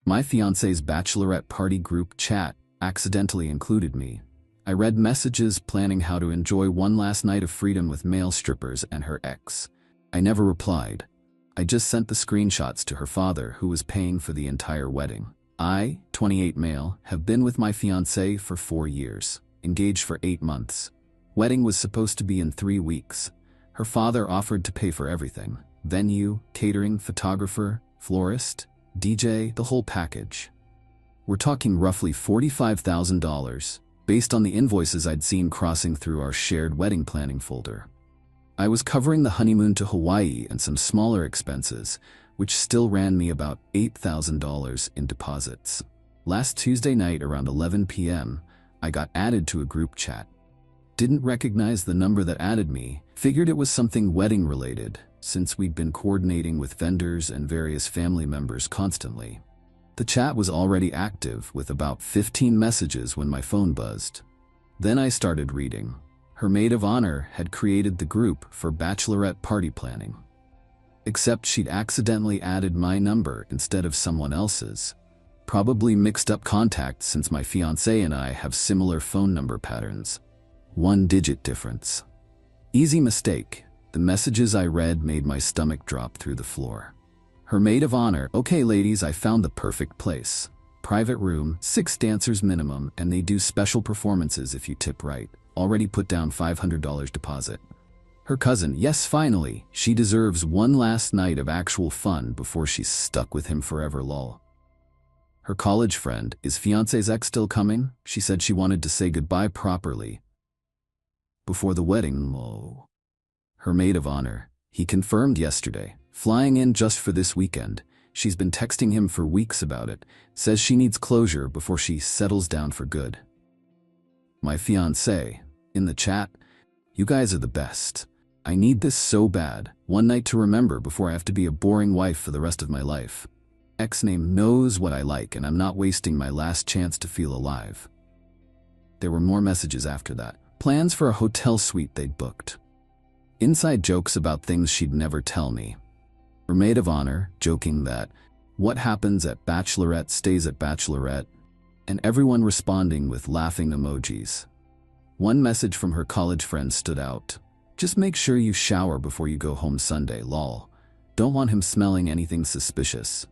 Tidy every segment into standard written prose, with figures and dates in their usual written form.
My fiancé's bachelorette party group chat accidentally included me. I read messages planning how to enjoy one last night of freedom with male strippers and her ex. I never replied. I just sent the screenshots to her father, who was paying for the entire wedding. I, 28 male, have been with my fiancée for 4 years, engaged for 8 months. Wedding was supposed to be in 3 weeks. Her father offered to pay for everything: venue, catering, photographer, florist, DJ, the whole package. We're talking roughly $45,000, based on the invoices I'd seen crossing through our shared wedding planning folder. I was covering the honeymoon to Hawaii and some smaller expenses, which still ran me about $8,000 in deposits. Last Tuesday night around 11 p.m., I got added to a group chat. Didn't recognize the number that added me, figured it was something wedding related, since we'd been coordinating with vendors and various family members constantly. The chat was already active with about 15 messages when my phone buzzed. Then I started reading. Her maid of honor had created the group for bachelorette party planning. Except she'd accidentally added my number instead of someone else's. Probably mixed up contacts, since my fiancé and I have similar phone number patterns. 1-digit difference. Easy mistake. The messages I read made my stomach drop through the floor. Her maid of honor: "Okay ladies, I found the perfect place. Private room, 6 dancers minimum, and they do special performances if you tip right. Already put down $500 deposit." Her cousin: "Yes, finally, she deserves one last night of actual fun before she's stuck with him forever, lol." Her college friend: "Is fiancé's ex still coming? She said she wanted to say goodbye properly before the wedding, lol." Her maid of honor: "He confirmed yesterday, flying in just for this weekend. She's been texting him for weeks about it, says she needs closure before she settles down for good." My fiancé, in the chat: "You guys are the best. I need this so bad. One night to remember before I have to be a boring wife for the rest of my life. Ex name knows what I like, and I'm not wasting my last chance to feel alive." There were more messages after that. Plans for a hotel suite they'd booked. Inside jokes about things she'd never tell me. Her maid of honor joking that what happens at Bachelorette stays at Bachelorette, and everyone responding with laughing emojis. One message from her college friend stood out: "Just make sure you shower before you go home Sunday, lol. Don't want him smelling anything suspicious."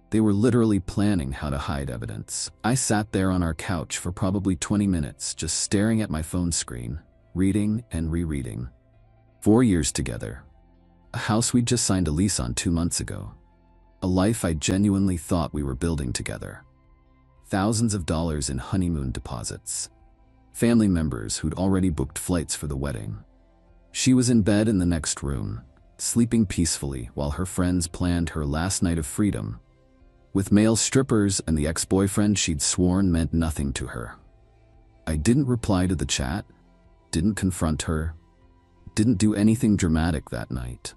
They were literally planning how to hide evidence. I sat there on our couch for probably 20 minutes, just staring at my phone screen, reading and rereading. 4 years together. A house we'd just signed a lease on 2 months ago. A life I genuinely thought we were building together. Thousands of dollars in honeymoon deposits. Family members who'd already booked flights for the wedding. She was in bed in the next room, sleeping peacefully while her friends planned her last night of freedom, with male strippers and the ex-boyfriend she'd sworn meant nothing to her. I didn't reply to the chat, didn't confront her, didn't do anything dramatic that night.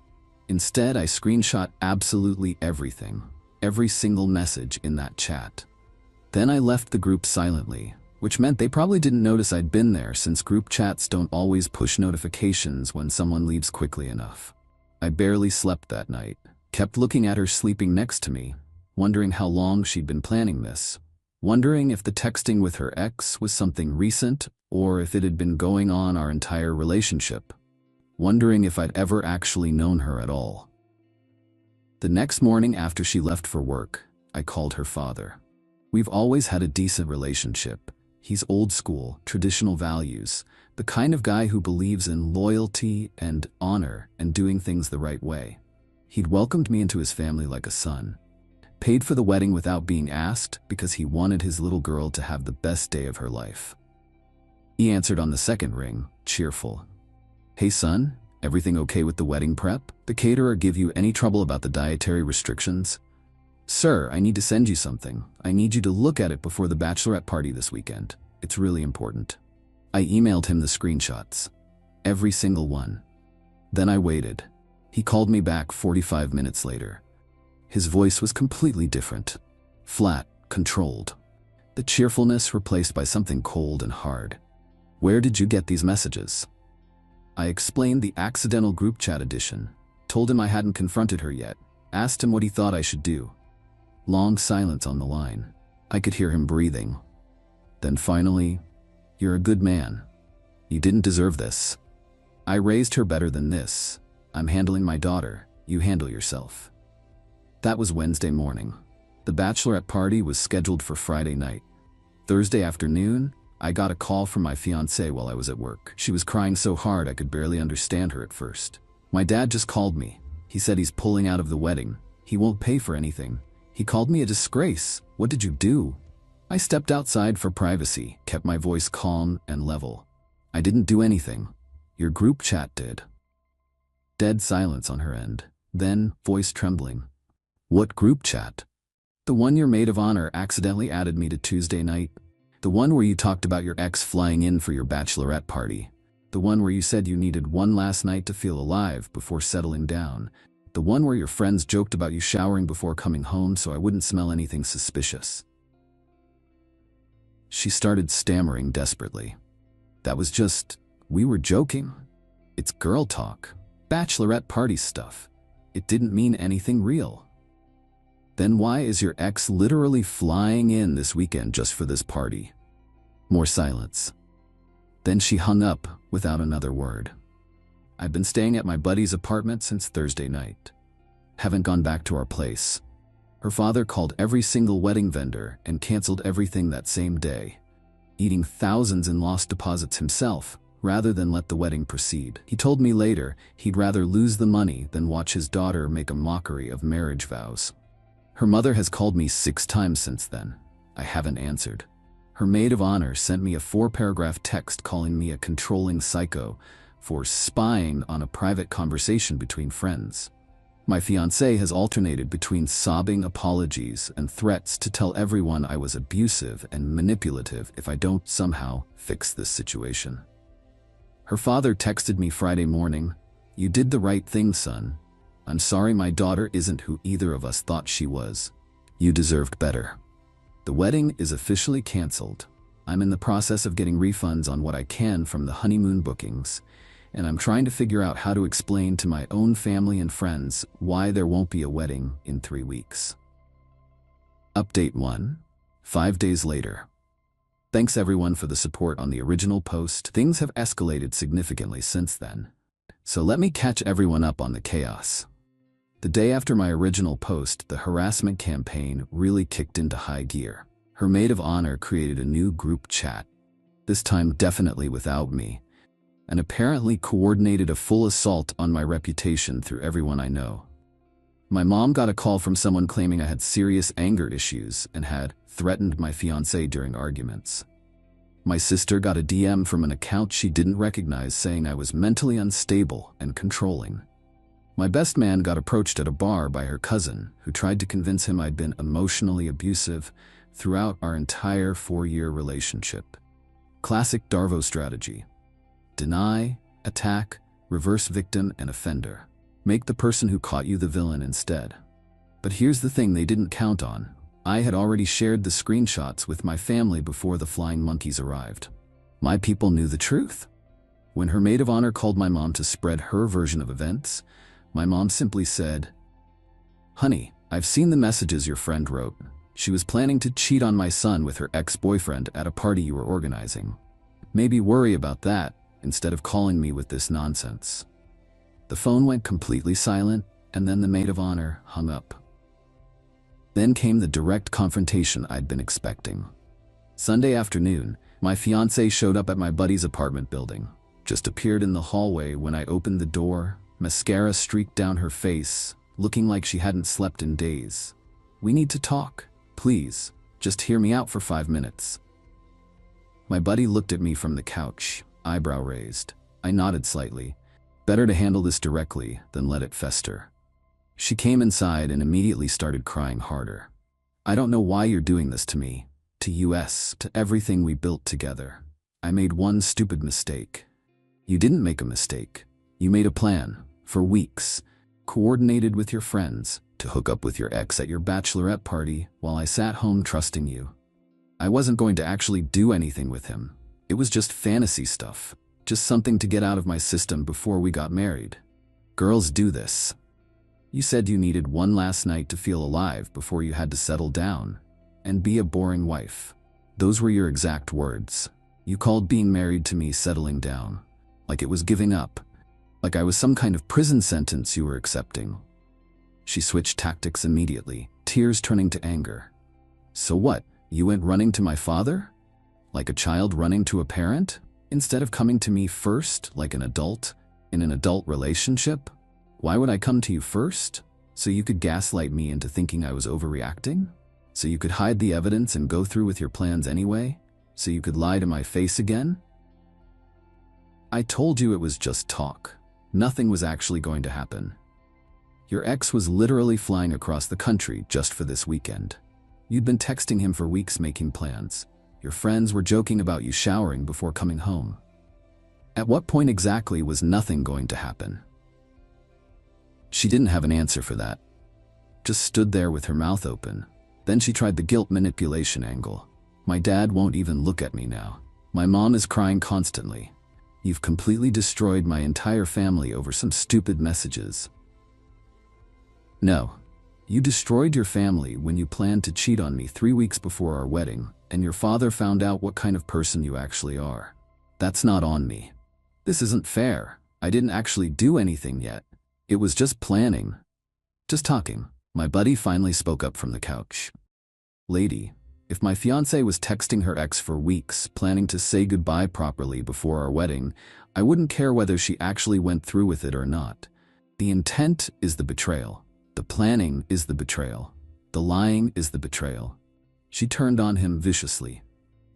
Instead, I screenshot absolutely everything, every single message in that chat. Then I left the group silently, which meant they probably didn't notice I'd been there, since group chats don't always push notifications when someone leaves quickly enough. I barely slept that night, kept looking at her sleeping next to me, wondering how long she'd been planning this, wondering if the texting with her ex was something recent or if it had been going on our entire relationship, wondering if I'd ever actually known her at all. The next morning after she left for work, I called her father. We've always had a decent relationship. He's old school, traditional values, the kind of guy who believes in loyalty and honor and doing things the right way. He'd welcomed me into his family like a son. Paid for the wedding without being asked because he wanted his little girl to have the best day of her life. He answered on the second ring, cheerful. "Hey son, everything okay with the wedding prep? The caterer give you any trouble about the dietary restrictions?" "Sir, I need to send you something. I need you to look at it before the bachelorette party this weekend. It's really important." I emailed him the screenshots. Every single one. Then I waited. He called me back 45 minutes later. His voice was completely different. Flat, controlled. The cheerfulness replaced by something cold and hard. "Where did you get these messages?" I explained the accidental group chat edition, told him I hadn't confronted her yet, asked him what he thought I should do. Long silence on the line. I could hear him breathing. Then finally, "You're a good man. You didn't deserve this. I raised her better than this. I'm handling my daughter. You handle yourself." That was Wednesday morning. The bachelorette party was scheduled for Friday night. Thursday afternoon, I got a call from my fiancée while I was at work. She was crying so hard I could barely understand her at first. "My dad just called me. He said he's pulling out of the wedding. He won't pay for anything. He called me a disgrace. What did you do?" I stepped outside for privacy, kept my voice calm and level. "I didn't do anything. Your group chat did." Dead silence on her end. Then, voice trembling. "What group chat?" "The one your maid of honor accidentally added me to Tuesday night. The one where you talked about your ex flying in for your bachelorette party. The one where you said you needed one last night to feel alive before settling down. The one where your friends joked about you showering before coming home so I wouldn't smell anything suspicious." She started stammering desperately. We were joking. It's girl talk. Bachelorette party stuff. It didn't mean anything real." "Then why is your ex literally flying in this weekend just for this party?" More silence. Then she hung up without another word. "I've been staying at my buddy's apartment since Thursday night. Haven't gone back to our place." Her father called every single wedding vendor and canceled everything that same day, eating thousands in lost deposits himself rather than let the wedding proceed. He told me later he'd rather lose the money than watch his daughter make a mockery of marriage vows. Her mother has called me 6 times since then. I haven't answered. Her maid of honor sent me a 4-paragraph text calling me a controlling psycho for spying on a private conversation between friends. My fiancé has alternated between sobbing apologies and threats to tell everyone I was abusive and manipulative if I don't somehow fix this situation. Her father texted me Friday morning, "You did the right thing, son. I'm sorry my daughter isn't who either of us thought she was. You deserved better." The wedding is officially canceled. I'm in the process of getting refunds on what I can from the honeymoon bookings, and I'm trying to figure out how to explain to my own family and friends why there won't be a wedding in 3 weeks. Update 1. 5 days later. Thanks everyone for the support on the original post. Things have escalated significantly since then. So let me catch everyone up on the chaos. The day after my original post, the harassment campaign really kicked into high gear. Her maid of honor created a new group chat, this time definitely without me, and apparently coordinated a full assault on my reputation through everyone I know. My mom got a call from someone claiming I had serious anger issues and had threatened my fiancé during arguments. My sister got a DM from an account she didn't recognize saying I was mentally unstable and controlling. My best man got approached at a bar by her cousin, who tried to convince him I'd been emotionally abusive throughout our entire 4-year relationship. Classic Darvo strategy. Deny, attack, reverse victim and offender. Make the person who caught you the villain instead. But here's the thing they didn't count on. I had already shared the screenshots with my family before the flying monkeys arrived. My people knew the truth. When her maid of honor called my mom to spread her version of events, my mom simply said, "Honey, I've seen the messages your friend wrote. She was planning to cheat on my son with her ex-boyfriend at a party you were organizing. Maybe worry about that instead of calling me with this nonsense." The phone went completely silent, and then the maid of honor hung up. Then came the direct confrontation I'd been expecting. Sunday afternoon, my fiancée showed up at my buddy's apartment building. Just appeared in the hallway when I opened the door, mascara streaked down her face, looking like she hadn't slept in days. "We need to talk. Please, just hear me out for 5 minutes." My buddy looked at me from the couch, eyebrow raised. I nodded slightly. Better to handle this directly than let it fester. She came inside and immediately started crying harder. "I don't know why you're doing this to me, to us, to everything we built together. I made one stupid mistake." "You didn't make a mistake. You made a plan, for weeks, coordinated with your friends, to hook up with your ex at your bachelorette party while I sat home trusting you. I wasn't going to actually do anything with him. It was just fantasy stuff, just something to get out of my system before we got married. Girls do this." You said you needed one last night to feel alive before you had to settle down and be a boring wife. Those were your exact words. You called being married to me settling down, like it was giving up, like I was some kind of prison sentence you were accepting. She switched tactics immediately, tears turning to anger. So what? You went running to my father? Like a child running to a parent? Instead of coming to me first, like an adult, in an adult relationship? Why would I come to you first? So you could gaslight me into thinking I was overreacting? So you could hide the evidence and go through with your plans anyway? So you could lie to my face again? I told you it was just talk. Nothing was actually going to happen. Your ex was literally flying across the country just for this weekend. You'd been texting him for weeks making plans. Your friends were joking about you showering before coming home. At what point exactly was nothing going to happen? She didn't have an answer for that. Just stood there with her mouth open. Then she tried the guilt manipulation angle. My dad won't even look at me now. My mom is crying constantly. You've completely destroyed my entire family over some stupid messages. No. You destroyed your family when you planned to cheat on me 3 weeks before our wedding, and your father found out what kind of person you actually are. That's not on me. This isn't fair. I didn't actually do anything yet. It was just planning. Just talking. My buddy finally spoke up from the couch. Lady, if my fiancée was texting her ex for weeks, planning to say goodbye properly before our wedding, I wouldn't care whether she actually went through with it or not. The intent is the betrayal. The planning is the betrayal. The lying is the betrayal. She turned on him viciously.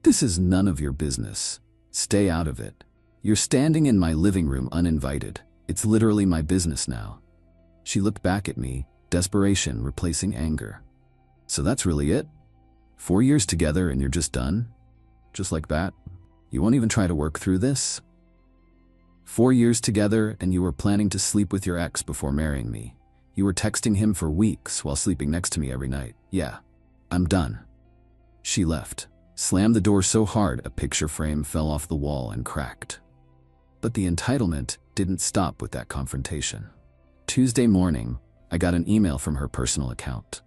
This is none of your business. Stay out of it. You're standing in my living room uninvited. It's literally my business now. She looked back at me, desperation replacing anger. So that's really it? 4 years together and you're just done? Just like that? You won't even try to work through this? 4 years together and you were planning to sleep with your ex before marrying me. You were texting him for weeks while sleeping next to me every night. Yeah, I'm done. She left, slammed the door so hard a picture frame fell off the wall and cracked. But the entitlement didn't stop with that confrontation. Tuesday morning, I got an email from her personal account.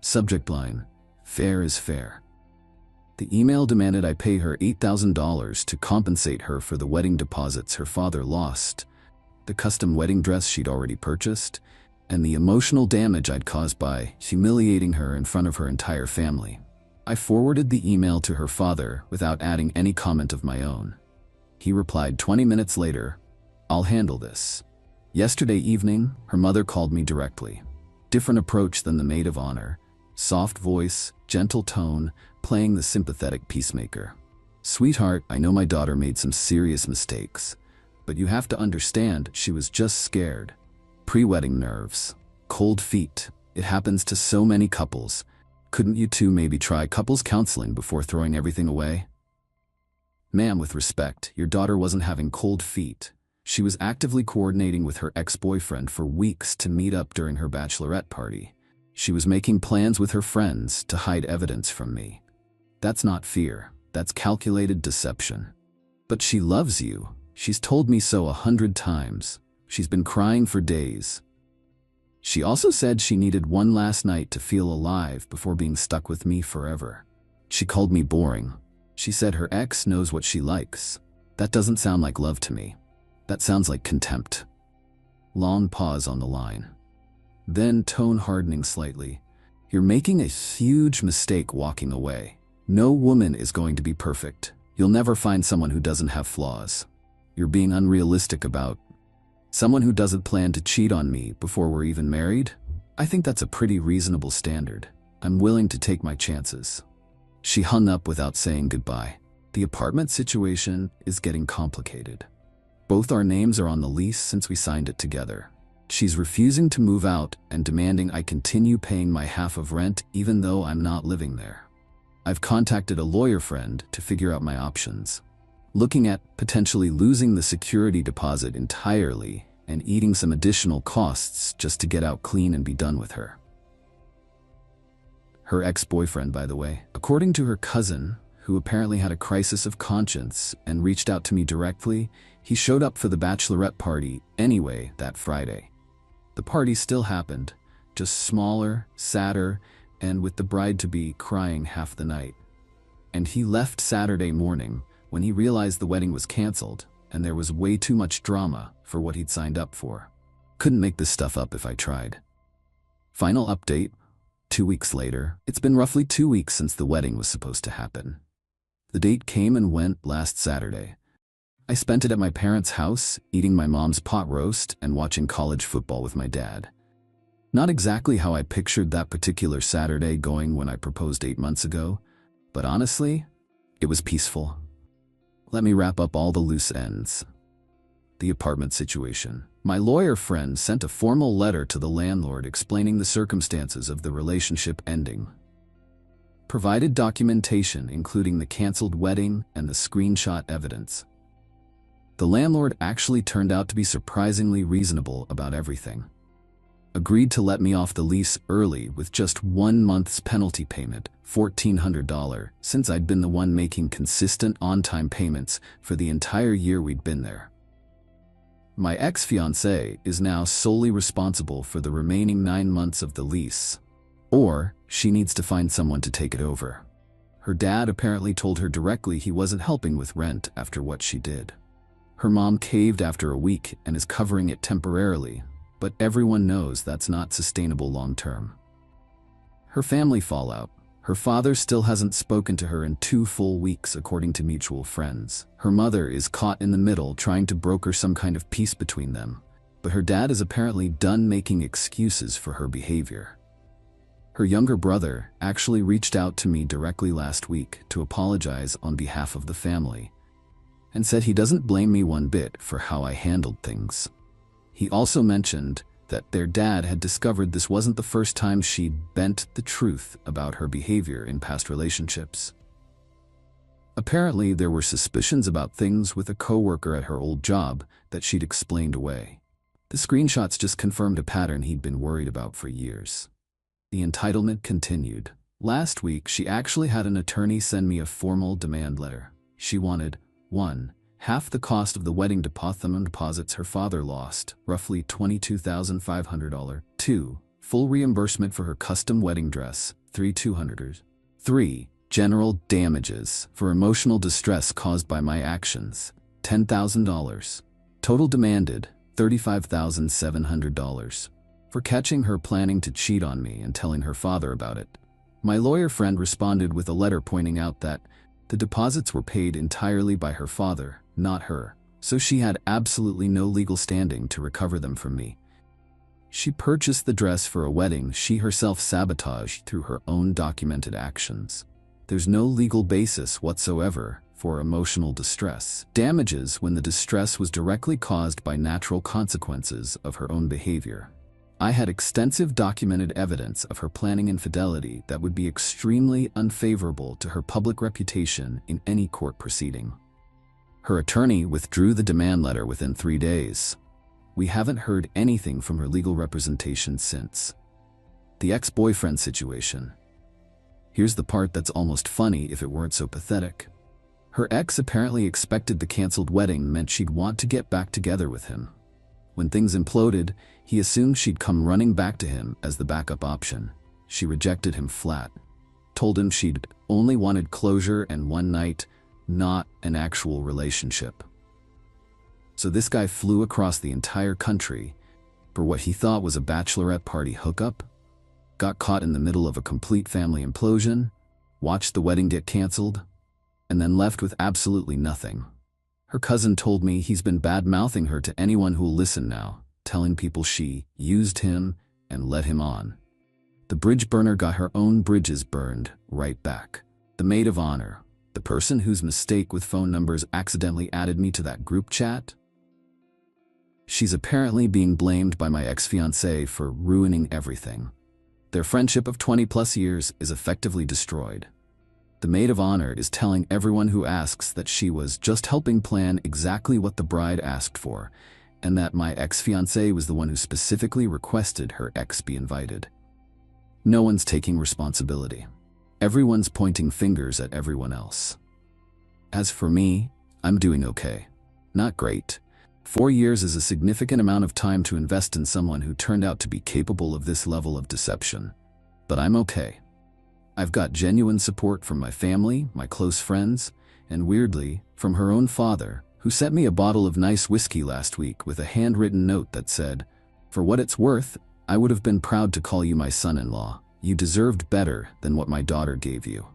Subject line, fair is fair. The email demanded I pay her $8,000 to compensate her for the wedding deposits her father lost, the custom wedding dress she'd already purchased, and the emotional damage I'd caused by humiliating her in front of her entire family. I forwarded the email to her father without adding any comment of my own. He replied 20 minutes later, I'll handle this. Yesterday evening, her mother called me directly. Different approach than the maid of honor. Soft voice, gentle tone, playing the sympathetic peacemaker. Sweetheart, I know my daughter made some serious mistakes, but you have to understand she was just scared. Pre-wedding nerves. Cold feet. It happens to so many couples. Couldn't you two maybe try couples counseling before throwing everything away? Ma'am, with respect, your daughter wasn't having cold feet. She was actively coordinating with her ex-boyfriend for weeks to meet up during her bachelorette party. She was making plans with her friends to hide evidence from me. That's not fear. That's calculated deception. But she loves you. She's told me so 100 times. She's been crying for days. She also said she needed one last night to feel alive before being stuck with me forever. She called me boring. She said her ex knows what she likes. That doesn't sound like love to me. That sounds like contempt. Long pause on the line. Then tone hardening slightly. You're making a huge mistake walking away. No woman is going to be perfect. You'll never find someone who doesn't have flaws. You're being unrealistic about someone who doesn't plan to cheat on me before we're even married? I think that's a pretty reasonable standard. I'm willing to take my chances. She hung up without saying goodbye. The apartment situation is getting complicated. Both our names are on the lease since we signed it together. She's refusing to move out and demanding I continue paying my half of rent even though I'm not living there. I've contacted a lawyer friend to figure out my options. Looking at potentially losing the security deposit entirely and eating some additional costs just to get out clean and be done with her. Her ex-boyfriend, by the way, according to her cousin, who apparently had a crisis of conscience and reached out to me directly, he showed up for the bachelorette party anyway that Friday. The party still happened, just smaller, sadder, and with the bride-to-be crying half the night. And he left Saturday morning when he realized the wedding was canceled and there was way too much drama for what he'd signed up for. Couldn't make this stuff up if I tried. Final update, 2 weeks later. It's been roughly 2 weeks since the wedding was supposed to happen. The date came and went last Saturday. I spent it at my parents' house, eating my mom's pot roast and watching college football with my dad. Not exactly how I pictured that particular Saturday going when I proposed 8 months ago, but honestly, it was peaceful. Let me wrap up all the loose ends. The apartment situation. My lawyer friend sent a formal letter to the landlord explaining the circumstances of the relationship ending. Provided documentation including the canceled wedding and the screenshot evidence. The landlord actually turned out to be surprisingly reasonable about everything. Agreed to let me off the lease early with just 1 month's penalty payment, $1,400, since I'd been the one making consistent on-time payments for the entire year we'd been there. My ex-fiancée is now solely responsible for the remaining 9 months of the lease. Or, she needs to find someone to take it over. Her dad apparently told her directly he wasn't helping with rent after what she did. Her mom caved after a week and is covering it temporarily, but everyone knows that's not sustainable long-term. Her family fallout. Her father still hasn't spoken to her in 2 full weeks according to mutual friends. Her mother is caught in the middle trying to broker some kind of peace between them, but her dad is apparently done making excuses for her behavior. Her younger brother actually reached out to me directly last week to apologize on behalf of the family, and said he doesn't blame me one bit for how I handled things. He also mentioned that their dad had discovered this wasn't the first time she'd bent the truth about her behavior in past relationships. Apparently, there were suspicions about things with a coworker at her old job that she'd explained away. The screenshots just confirmed a pattern he'd been worried about for years. The entitlement continued. Last week, she actually had an attorney send me a formal demand letter. She wanted 1. Half the cost of the wedding deposits her father lost, roughly $22,500. 2. Full reimbursement for her custom wedding dress, $3,200. 3. General damages for emotional distress caused by my actions, $10,000. Total demanded, $35,700. For catching her planning to cheat on me and telling her father about it. My lawyer friend responded with a letter pointing out that the deposits were paid entirely by her father, not her, so she had absolutely no legal standing to recover them from me. She purchased the dress for a wedding she herself sabotaged through her own documented actions. There's no legal basis whatsoever for emotional distress damages when the distress was directly caused by natural consequences of her own behavior. I had extensive documented evidence of her planning infidelity that would be extremely unfavorable to her public reputation in any court proceeding. Her attorney withdrew the demand letter within 3 days. We haven't heard anything from her legal representation since. The ex-boyfriend situation. Here's the part that's almost funny if it weren't so pathetic. Her ex apparently expected the canceled wedding meant she'd want to get back together with him. When things imploded, he assumed she'd come running back to him as the backup option. She rejected him flat. Told him she'd only wanted closure and one night, not an actual relationship. So this guy flew across the entire country for what he thought was a bachelorette party hookup, got caught in the middle of a complete family implosion, watched the wedding get canceled, and then left with absolutely nothing. Her cousin told me he's been bad-mouthing her to anyone who'll listen now, telling people she used him and led him on. The bridge burner got her own bridges burned right back. The maid of honor, the person whose mistake with phone numbers accidentally added me to that group chat? She's apparently being blamed by my ex-fiancé for ruining everything. Their friendship of 20+ years is effectively destroyed. The maid of honor is telling everyone who asks that she was just helping plan exactly what the bride asked for, and that my ex-fiancé was the one who specifically requested her ex be invited. No one's taking responsibility. Everyone's pointing fingers at everyone else. As for me, I'm doing okay. Not great, 4 years is a significant amount of time to invest in someone who turned out to be capable of this level of deception. But I'm okay. I've got genuine support from my family, my close friends, and weirdly, from her own father, who sent me a bottle of nice whiskey last week with a handwritten note that said, "For what it's worth, I would have been proud to call you my son-in-law. You deserved better than what my daughter gave you."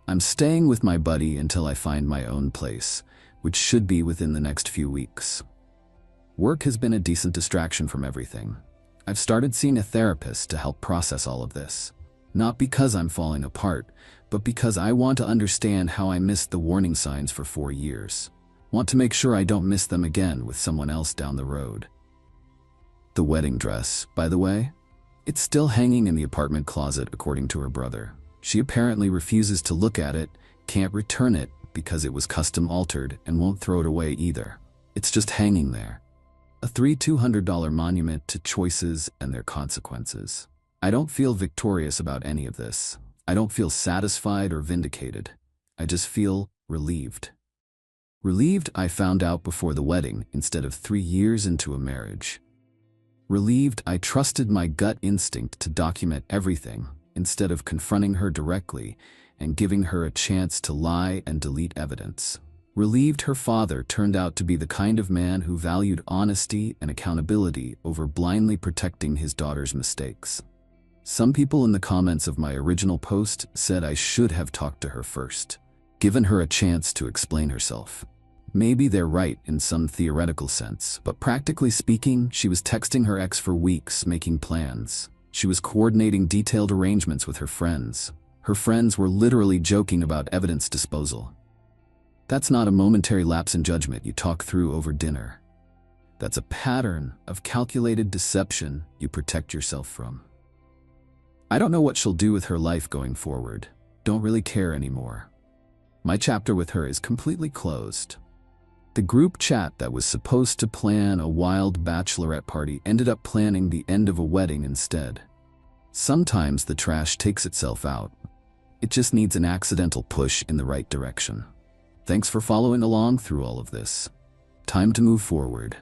I'm staying with my buddy until I find my own place, which should be within the next few weeks. Work has been a decent distraction from everything. I've started seeing a therapist to help process all of this. Not because I'm falling apart, but because I want to understand how I missed the warning signs for 4 years. Want to make sure I don't miss them again with someone else down the road. The wedding dress, by the way, it's still hanging in the apartment closet according to her brother. She apparently refuses to look at it, can't return it because it was custom altered, and won't throw it away either. It's just hanging there. A $200 monument to choices and their consequences. I don't feel victorious about any of this. I don't feel satisfied or vindicated. I just feel relieved. Relieved I found out before the wedding instead of 3 years into a marriage. Relieved I trusted my gut instinct to document everything instead of confronting her directly and giving her a chance to lie and delete evidence. Relieved her father turned out to be the kind of man who valued honesty and accountability over blindly protecting his daughter's mistakes. Some people in the comments of my original post said I should have talked to her first, given her a chance to explain herself. Maybe they're right in some theoretical sense, but practically speaking, she was texting her ex for weeks, making plans. She was coordinating detailed arrangements with her friends. Her friends were literally joking about evidence disposal. That's not a momentary lapse in judgment you talk through over dinner. That's a pattern of calculated deception you protect yourself from. I don't know what she'll do with her life going forward. Don't really care anymore. My chapter with her is completely closed. The group chat that was supposed to plan a wild bachelorette party ended up planning the end of a wedding instead. Sometimes the trash takes itself out. It just needs an accidental push in the right direction. Thanks for following along through all of this. Time to move forward.